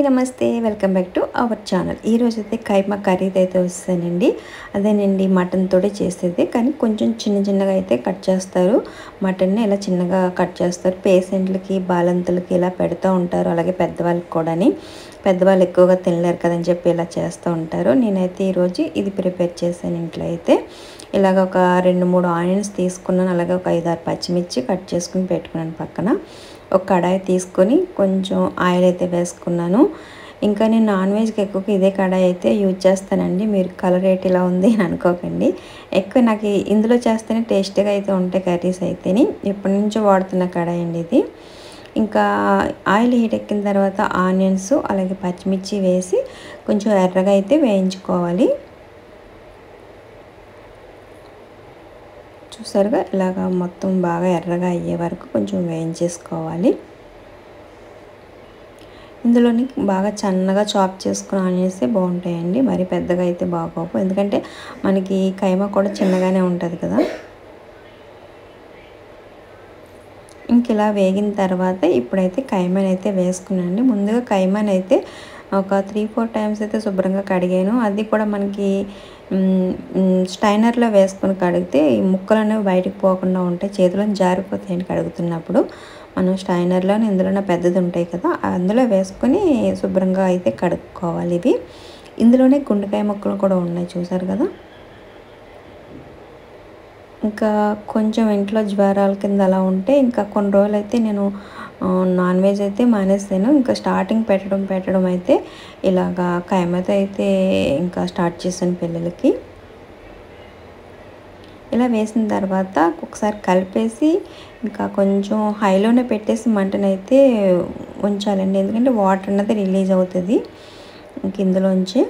నమస్తే welcome back to our channel. ఈరోజైతే కైమా కర్రీది అయితే వస్తానండి. అదేనండి మటన్ తోటే చేసేది, కానీ కొంచెం చిన్నగా అయితే కట్ చేస్తారు. మటన్ని ఇలా చిన్నగా కట్ చేస్తారు. పేషెంట్లకి బాలంతులకి ఇలా పెడుతూ ఉంటారు, అలాగే పెద్దవాళ్ళకి కూడాని. పెద్దవాళ్ళు ఎక్కువగా తినలేరు కదని చెప్పి ఇలా చేస్తూ ఉంటారు. నేనైతే ఈరోజు ఇది ప్రిపేర్ చేశాను ఇంట్లో. అయితే ఇలాగ ఒక 2-3 ఆనియన్స్ తీసుకున్నాను, అలాగే ఒక 5-6 పచ్చిమిర్చి కట్ చేసుకుని పెట్టుకున్నాను పక్కన. ఒక కడాయి తీసుకొని కొంచెం ఆయిల్ అయితే వేసుకున్నాను. ఇంకా నేను నాన్ వెజ్కి ఎక్కువగా ఇదే కడాయి అయితే యూజ్ చేస్తానండి. మీరు కలర్ రేట్ ఇలా ఉంది అని అనుకోకండి. ఎక్కువ నాకు ఇందులో చేస్తేనే టేస్టీగా అయితే ఉంటాయి కర్రీస్ అయితేని. ఎప్పటి నుంచో వాడుతున్న కడాయి అండి ఇది. ఇంకా ఆయిల్ హీట్ ఎక్కిన తర్వాత ఆనియన్స్ అలాగే పచ్చిమిర్చి వేసి కొంచెం ఎర్రగా అయితే వేయించుకోవాలి. చూసారుగా ఇలాగా మొత్తం బాగా ఎర్రగా అయ్యే వరకు కొంచెం వేయించేసుకోవాలి. ఇందులోని బాగా సన్నగా చాప్ చేసుకుని ఆనియన్సే బాగుంటాయండి, మరి పెద్దగా అయితే బాగోవు. ఎందుకంటే మనకి కైమా కూడా చిన్నగానే ఉంటుంది కదా. ఇంక ఇలా వేగిన తర్వాత ఇప్పుడైతే కైమాని అయితే వేసుకున్నానండి. ముందుగా కైమాని అయితే ఒక 3-4 టైమ్స్ అయితే శుభ్రంగా కడిగాను. అది కూడా మనకి స్టైనర్లో వేసుకొని కడిగితే ఈ ముక్కలు అనేవి బయటకు పోకుండా ఉంటాయి, చేతిలో జారిపోతాయండి కడుగుతున్నప్పుడు. మనం స్టైనర్లోనే ఇందులోనే పెద్దది ఉంటాయి కదా, అందులో వేసుకొని శుభ్రంగా అయితే కడుక్కోవాలి. ఇవి ఇందులోనే గుండెకాయ ముక్కలు కూడా ఉన్నాయి, చూసారు కదా. ఇంకా కొంచెం ఇంట్లో జ్వరాల కింద అలా ఉంటే ఇంకా కొన్ని రోజులు అయితే నేను నాన్ వెజ్ అయితే మానేసాను. ఇంకా స్టార్టింగ్ పెట్టడం అయితే ఇలాగా కైమాతో అయితే ఇంకా స్టార్ట్ చేశాను పిల్లలకి. ఇలా వేసిన తర్వాత ఒకసారి కలిపేసి ఇంకా కొంచెం హైలోనే పెట్టేసి మంటనైతే ఉంచాలండి, ఎందుకంటే వాటర్ అన్నది రిలీజ్ అవుతుంది ఇంక ఇందులోంచి.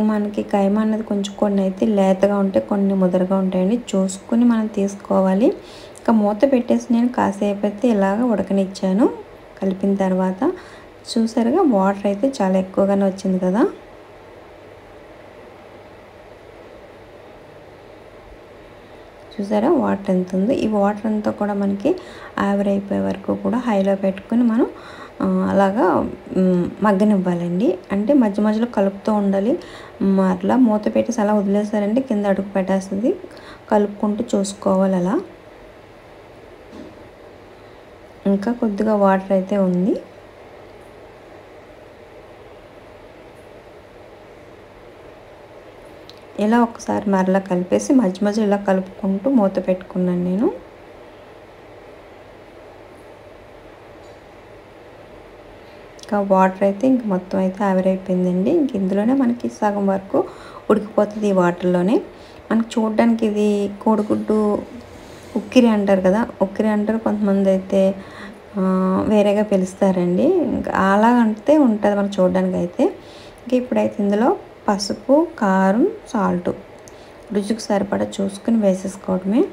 మనకి కైమా అన్నది కొంచెం కొన్ని అయితే లేతగా ఉంటాయి, కొన్ని ముదరగా ఉంటాయండి, చూసుకుని మనం తీసుకోవాలి. ఇంకా మూత పెట్టేసి నేను కాసేపు అయితే ఇలాగ ఉడకనిచ్చాను. కలిపిన తర్వాత చూసారుగా వాటర్ అయితే చాలా ఎక్కువగానే వచ్చింది కదా. చూసారా వాటర్ ఎంత ఉందో. ఈ వాటర్ అంతా కూడా మనకి ఆవిరైపోయే వరకు కూడా హైలో పెట్టుకొని మనం అలాగా మగ్గనివ్వాలండి. అంటే మధ్య మధ్యలో కలుపుతూ ఉండాలి. అట్లా మూత పెట్టేసి అలా వదిలేసారంటే కింద అడుగు పెట్టేస్తుంది, కలుపుకుంటూ చూసుకోవాలి అలా. ఇంకా కొద్దిగా వాటర్ అయితే ఉంది. ఇలా ఒకసారి మరలా కలిపేసి మధ్య మధ్య ఇలా కలుపుకుంటూ మూత పెట్టుకున్నాను నేను. ఇంకా వాటర్ అయితే ఇంక మొత్తం అయితే ఆవిరైపోయిందండి. ఇంక ఇందులోనే మనకి సగం వరకు ఉడికిపోతుంది ఈ వాటర్లోనే. మనకు చూడడానికి ఇది కోడిగుడ్డు ఉక్కిరి అంటారు కదా, ఉక్కిరి అంటారు, కొంతమంది అయితే వేరేగా పిలుస్తారండి. ఇంకా అలాగంటే ఉంటుంది మనకు చూడడానికి అయితే. ఇంక ఇప్పుడైతే ఇందులో పసుపు, కారం, సాల్ట్ రుచికి సరిపడా చూసుకుని వేసేసుకోవడమే.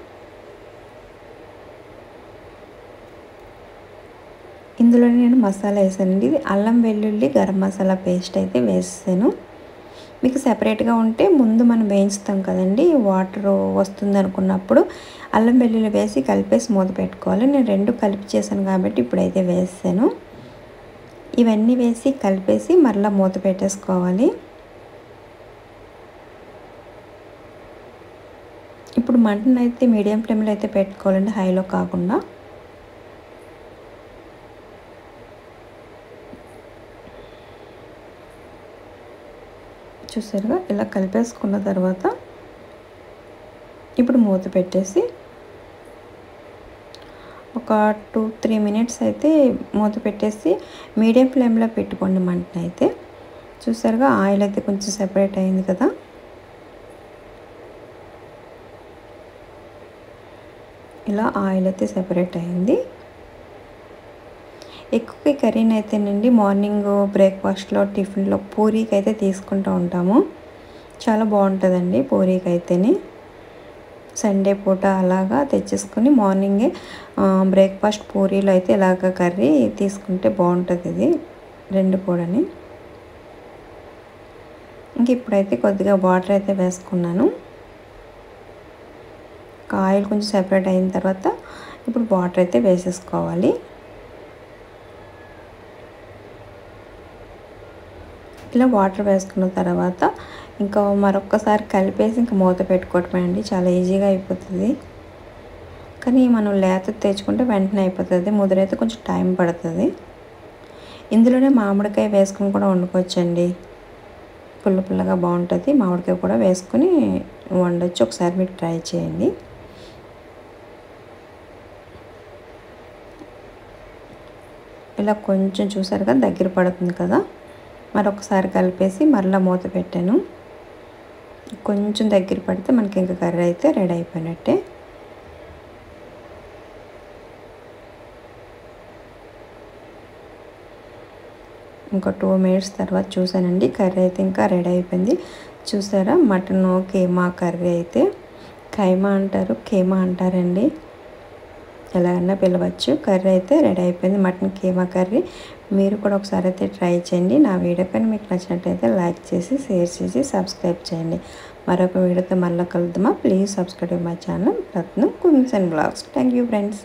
ఇందులో నేను మసాలా వేసానండి. ఇది అల్లం వెల్లుల్లి గరం మసాలా పేస్ట్ అయితే వేసాను. మీకు సెపరేట్గా ఉంటే ముందు మనం వేయించుతాం కదండి, వాటర్ వస్తుంది అనుకున్నప్పుడు అల్లం వెల్లుల్లి వేసి కలిపేసి మూత పెట్టుకోవాలి. నేను 2 కలిపి చేశాను కాబట్టి ఇప్పుడైతే వేసాను. ఇవన్నీ వేసి కలిపేసి మరలా మూత పెట్టేసుకోవాలి. ఇప్పుడు మంటను అయితే మీడియం ఫ్లేమ్లో అయితే పెట్టుకోవాలండి, హైలో కాకుండా. చూసారుగా ఇలా కలిపేసుకున్న తర్వాత ఇప్పుడు మూత పెట్టేసి ఒక 2-3 మినిట్స్ అయితే మూత పెట్టేసి మీడియం ఫ్లేమ్లో పెట్టుకోండి మంటనైతే. చూసారుగా ఆయిల్ అయితే కొంచెం సెపరేట్ అయింది కదా. ఇలా ఆయిల్ అయితే సెపరేట్ అయింది. ఎక్కువ ఈ కర్రీని అయితేనండి మార్నింగ్ బ్రేక్ఫాస్ట్లో, టిఫిన్లో, పూరీకి అయితే తీసుకుంటూ ఉంటాము. చాలా బాగుంటుందండి పూరీకి అయితేనే. సండే పూట అలాగా తెచ్చేసుకుని మార్నింగే బ్రేక్ఫాస్ట్ పూరీలో అయితే ఇలాగ కర్రీ తీసుకుంటే బాగుంటుంది ఇది 2 కూడాని. ఇంక ఇప్పుడైతే కొద్దిగా వాటర్ అయితే వేసుకున్నాను. ఆయిల్ కొంచెం సెపరేట్ అయిన తర్వాత ఇప్పుడు వాటర్ అయితే వేసేసుకోవాలి. ఇలా వాటర్ వేసుకున్న తర్వాత ఇంకా మరొక్కసారి కలిపేసి ఇంకా మూత పెట్టుకోవటమే అండి. చాలా ఈజీగా అయిపోతుంది. కానీ మనం లేత తెచ్చుకుంటే వెంటనే అయిపోతుంది. ముదురైతే కొంచెం టైం పడుతుంది. ఇందులోనే మామిడికాయ వేసుకుని కూడా వండుకోవచ్చండి. పుల్ల పుల్లగా బాగుంటుంది. మామిడికాయ కూడా వేసుకుని వండొచ్చు. ఒకసారి మీరు ట్రై చేయండి. ఇలా కొంచెం చూసారుగా దగ్గర పడుతుంది కదా, మరొకసారి కలిపేసి మరలా మూత పెట్టాను. కొంచెం దగ్గర పడితే మనకి ఇంకా కర్రీ అయితే రెడీ అయిపోయినట్టే. ఇంకో 2 మినిట్స్ తర్వాత చూసానండి, కర్రీ అయితే ఇంకా రెడీ అయిపోయింది. చూసారా, మటన్ కీమా కర్రీ అయితే కైమా అంటారు, కీమా అంటారండి, ఎలాగన్నా పిలవచ్చు. కర్రీ అయితే రెడీ అయిపోయింది, మటన్ కీమా కర్రీ. మీరు కూడా ఒకసారి అయితే ట్రై చేయండి. నా వీడియో కానీ మీకు నచ్చినట్లయితే లైక్ చేసి, షేర్ చేసి, సబ్స్క్రైబ్ చేయండి. మరొక వీడియోతో మళ్ళీ కలుద్దామా. Please subscribe my channel Ratnam cookings and blogs. Thank you friends.